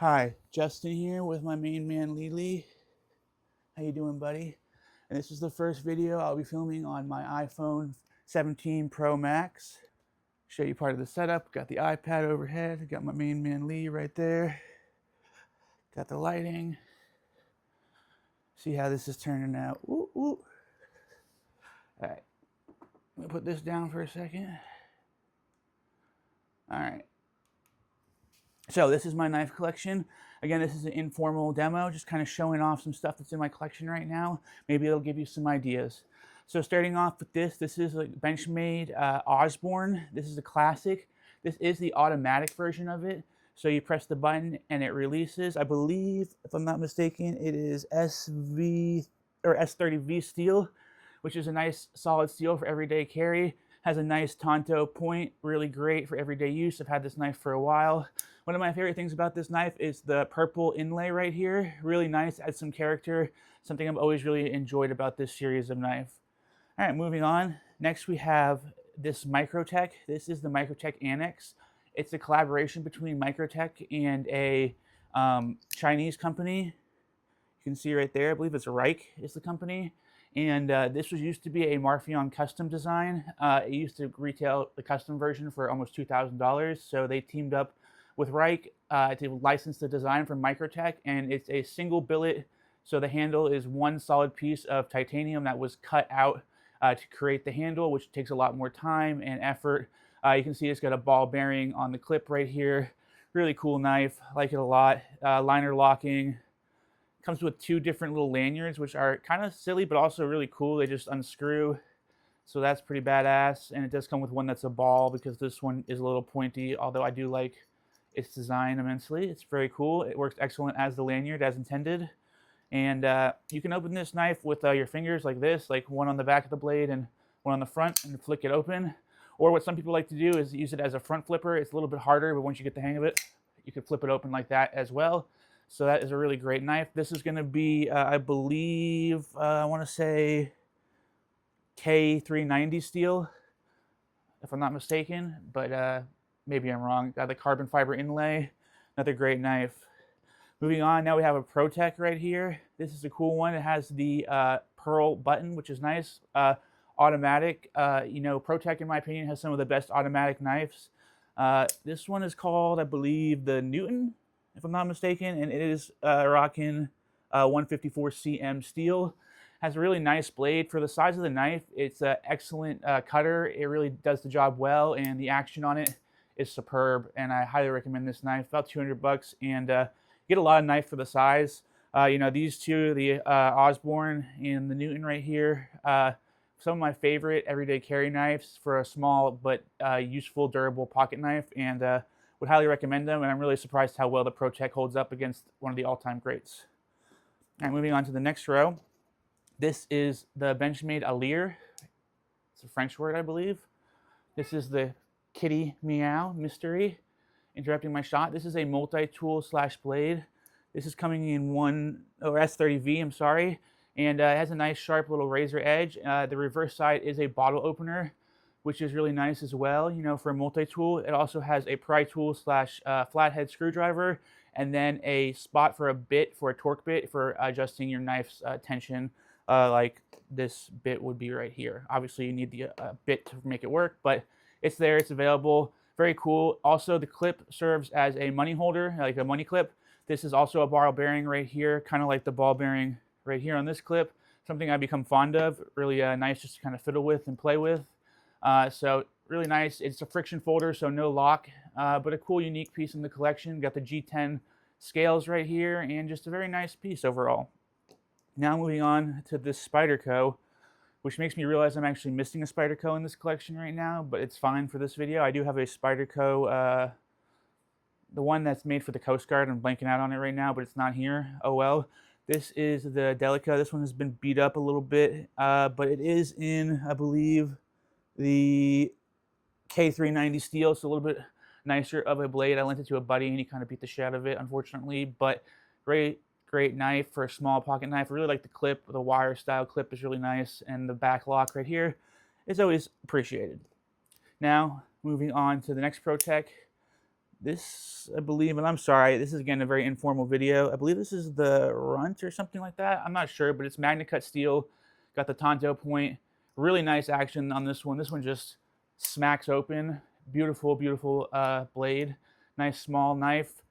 Hi, Justin here with my main man Lily. How you doing, buddy? And this is the first video I'll be filming on my iPhone 17 Pro Max. Show you part of the setup. Got the iPad overhead. Got my main man Lee right there. Got the lighting. See how this is turning out. Ooh, ooh. All right, let me put this down for a second. All right. So this is my knife collection. Again, this is an informal demo, just kind of showing off some stuff that's in my collection right now. Maybe it'll give you some ideas. So starting off with this is a Benchmade Osborne. This is a classic. This is the automatic version of it. So you press the button and it releases. I believe, if I'm not mistaken, it is SV or S30V steel, which is a nice solid steel for everyday carry. Has a nice Tonto point, really great for everyday use. I've had this knife for a while. One of my favorite things about this knife is the purple inlay right here. Really nice, adds some character. Something I've always really enjoyed about this series of knife. All right, moving on. Next we have this Microtech. This is the Microtech Annex. It's a collaboration between Microtech and a Chinese company. You can see right there, I believe it's Reich is the company. And this was used to be a Marfion custom design. It used to retail the custom version for almost $2,000. So they teamed up with Reich to license the design from Microtech, and it's a single billet. So the handle is one solid piece of titanium that was cut out to create the handle, which takes a lot more time and effort. You can see it's got a ball bearing on the clip right here. Really cool knife, like it a lot. Liner locking. Comes with two different little lanyards, which are kind of silly, but also really cool. They just unscrew. So that's pretty badass. And it does come with one that's a ball because this one is a little pointy, although I do like its design immensely. It's very cool. It works excellent as the lanyard, as intended. And you can open this knife with your fingers like this, like one on the back of the blade and one on the front, and flick it open. Or what some people like to do is use it as a front flipper. It's a little bit harder, but once you get the hang of it, you can flip it open like that as well. So that is a really great knife. This is going to be, I believe, I want to say K390 steel, if I'm not mistaken, but maybe I'm wrong. Got the carbon fiber inlay, another great knife. Moving on, now we have a ProTech right here. This is a cool one. It has the pearl button, which is nice. Automatic, ProTech, in my opinion, has some of the best automatic knives. This one is called, I believe, the Newton, if I'm not mistaken, and it is rocking 154 cm steel. Has a really nice blade for the size of the knife. It's an excellent cutter. It really does the job well, and the action on it is superb. And I highly recommend this knife. About 200 bucks, and get a lot of knife for the size. These two, the Osborne and the Newton right here. Some of my favorite everyday carry knives for a small but useful, durable pocket knife, and would highly recommend them, and I'm really surprised how well the ProTech holds up against one of the all-time greats. All right, moving on to the next row. This is the Benchmade Alire. It's a French word, I believe. This is the Kitty Meow Mystery. Interrupting my shot. This is a multi-tool slash blade. This is coming in S30V, I'm sorry, and it has a nice sharp little razor edge. The reverse side is a bottle opener, which is really nice as well, for a multi-tool. It also has a pry tool slash flathead screwdriver, and then a spot for a torque bit for adjusting your knife's tension, like this bit would be right here. Obviously, you need the bit to make it work, but it's there, it's available. Very cool. Also, the clip serves as a money holder, like a money clip. This is also a ball bearing right here, kind of like the ball bearing right here on this clip. Something I've become fond of. Really nice just to kind of fiddle with and play with. So really nice. It's a friction folder, so no lock, but a cool, unique piece in the collection. Got the G10 scales right here, and just a very nice piece overall. Now moving on to this Spyderco, which makes me realize I'm actually missing a Spyderco in this collection right now, but it's fine for this video. I do have a Spyderco, the one that's made for the Coast Guard. I'm blanking out on it right now, but it's not here. Oh well. This is the Delica. This one has been beat up a little bit, but it is in, I believe, the K390 steel. It's a little bit nicer of a blade. I lent it to a buddy, and he kind of beat the shit out of it, unfortunately, but great knife for a small pocket knife. I really like the clip. The wire style clip is really nice, and the back lock right here is always appreciated. Now, moving on to the next ProTech. This, I believe, and I'm sorry, this is again a very informal video. I believe this is the Runt or something like that. I'm not sure, but it's MagnaCut steel. Got the Tonto point. Really nice action on this one. This one just smacks open. Beautiful, beautiful blade. Nice small knife.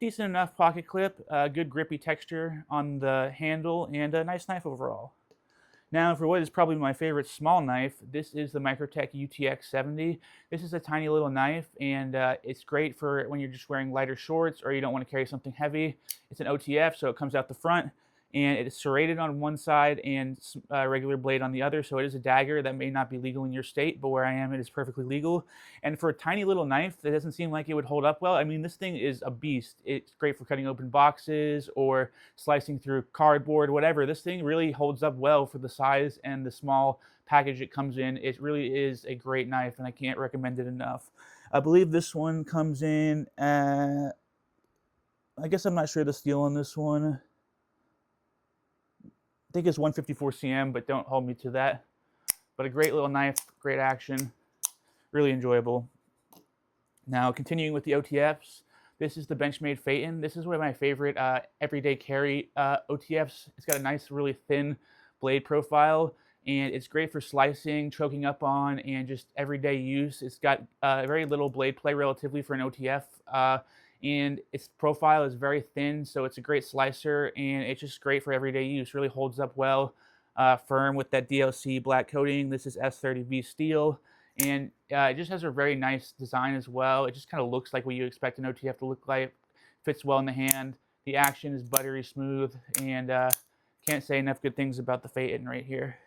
Decent enough pocket clip. Good grippy texture on the handle, and a nice knife overall. Now, for what is probably my favorite small knife, this is the Microtech UTX-70. This is a tiny little knife, and it's great for when you're just wearing lighter shorts or you don't want to carry something heavy. It's an OTF, so it comes out the front, and it is serrated on one side and a regular blade on the other, so it is a dagger that may not be legal in your state, but where I am, it is perfectly legal. And for a tiny little knife that doesn't seem like it would hold up well, I mean, this thing is a beast. It's great for cutting open boxes or slicing through cardboard, whatever. This thing really holds up well for the size and the small package it comes in. It really is a great knife, and I can't recommend it enough. I believe this one comes in at, I guess I'm not sure the steel on this one. I think it's 154 cm, but don't hold me to that. But a great little knife, great action, really enjoyable. Now, continuing with the OTFs, this is the Benchmade Phaeton. This is one of my favorite everyday carry OTFs. It's got a nice, really thin blade profile, and it's great for slicing, choking up on, and just everyday use. It's got very little blade play relatively for an OTF. And its profile is very thin, so it's a great slicer, and it's just great for everyday use. Really holds up well, firm with that DLC black coating. This is S30V steel, and it just has a very nice design as well. It just kind of looks like what you expect an OTF to look like. Fits well in the hand. The action is buttery smooth, and can't say enough good things about the Phaeton right here.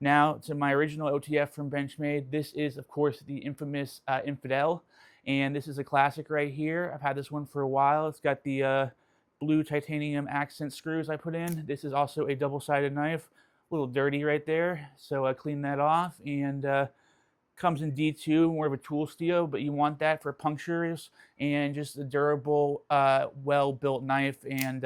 Now to my original OTF from Benchmade. This is, of course, the infamous Infidel. And this is a classic right here. I've had this one for a while. It's got the blue titanium accent screws I put in. This is also a double-sided knife. A little dirty right there, so I cleaned that off. And comes in D2, more of a tool steel, but you want that for punctures and just a durable, well-built knife. And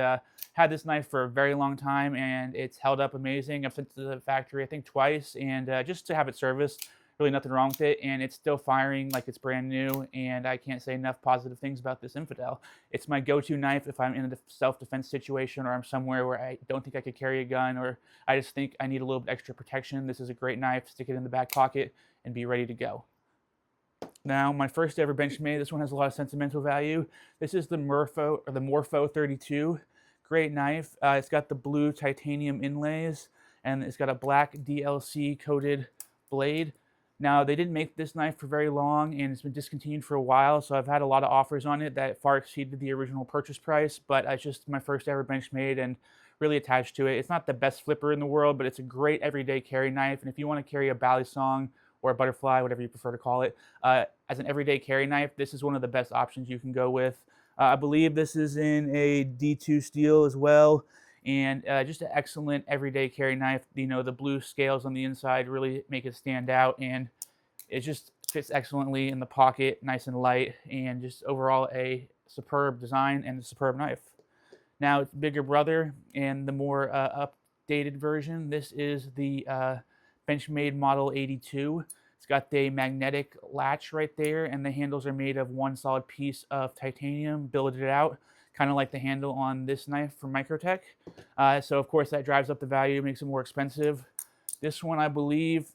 had this knife for a very long time, and it's held up amazing. I've sent it to the factory, I think, twice, and just to have it serviced. Really nothing wrong with it, and it's still firing like it's brand new, and I can't say enough positive things about this Infidel. It's my go-to knife if I'm in a self-defense situation or I'm somewhere where I don't think I could carry a gun, or I just think I need a little bit extra protection. This is a great knife. Stick it in the back pocket and be ready to go. Now, my first ever Benchmade. This one has a lot of sentimental value. This is the Morpho 32. Great knife. It's got the blue titanium inlays, and it's got a black DLC coated blade. Now, they didn't make this knife for very long, and it's been discontinued for a while, so I've had a lot of offers on it that far exceeded the original purchase price, but it's just my first ever Benchmade and really attached to it. It's not the best flipper in the world, but it's a great everyday carry knife, and if you want to carry a balisong or a butterfly, whatever you prefer to call it, as an everyday carry knife, this is one of the best options you can go with. I believe this is in a D2 steel as well. And just an excellent everyday carry knife. You know, the blue scales on the inside really make it stand out, and it just fits excellently in the pocket, nice and light, and just overall a superb design and a superb knife. Now it's bigger brother and the more updated version. This is the Benchmade Model 82. It's got the magnetic latch right there, and the handles are made of one solid piece of titanium, billeted out, kind of like the handle on this knife from Microtech. So of course that drives up the value, makes it more expensive. This one, I believe,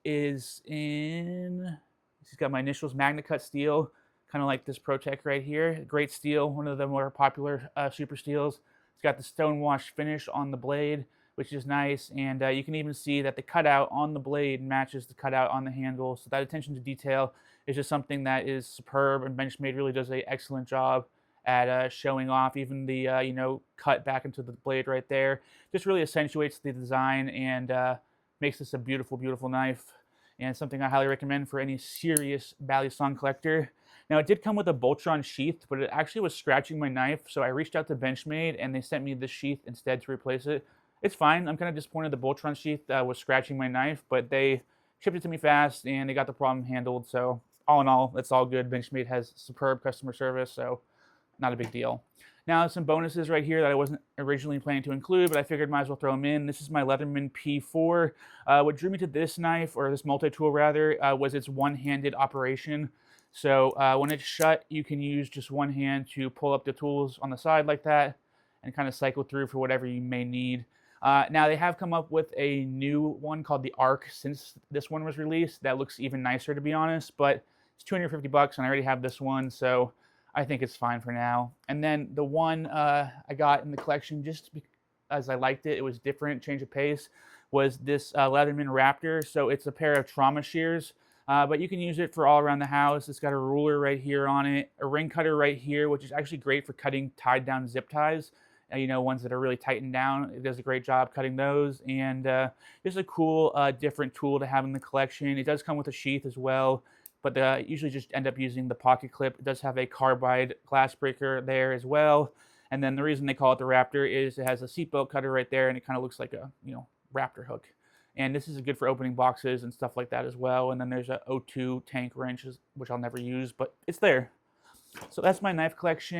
is in, it's got my initials, MagnaCut steel, kind of like this ProTech right here. Great steel, one of the more popular super steels. It's got the stonewash finish on the blade, which is nice, and you can even see that the cutout on the blade matches the cutout on the handle, so that attention to detail is just something that is superb, and Benchmade really does an excellent job at showing off. Even the you know, cut back into the blade right there just really accentuates the design and makes this a beautiful, beautiful knife, and something I highly recommend for any serious balisong collector. Now, it did come with a Boltron sheath, but it actually was scratching my knife, so I reached out to Benchmade, and they sent me this sheath instead to replace it. It's fine. I'm kind of disappointed the Boltron sheath was scratching my knife, but they shipped it to me fast, and they got the problem handled, so all in all, it's all good. Benchmade has superb customer service, so not a big deal. Now, some bonuses right here that I wasn't originally planning to include, but I figured might as well throw them in. This is my Leatherman P4. What drew me to this knife, or this multi-tool rather, was its one-handed operation. So when it's shut, you can use just one hand to pull up the tools on the side like that and kind of cycle through for whatever you may need. Now they have come up with a new one called the Arc since this one was released. That looks even nicer, to be honest, but it's $250 and I already have this one, so I think it's fine for now. And then the one I got in the collection just as I liked it, it was different, change of pace, was this Leatherman Raptor. So it's a pair of trauma shears, but you can use it for all around the house. It's got a ruler right here on it, a ring cutter right here, which is actually great for cutting tied down zip ties. You know, ones that are really tightened down. It does a great job cutting those. And it's a cool, different tool to have in the collection. It does come with a sheath as well, but I usually just end up using the pocket clip. It does have a carbide glass breaker there as well. And then the reason they call it the Raptor is it has a seatbelt cutter right there, and it kind of looks like a, you know, Raptor hook. And this is good for opening boxes and stuff like that as well. And then there's a O2 tank wrench, which I'll never use, but it's there. So that's my knife collection.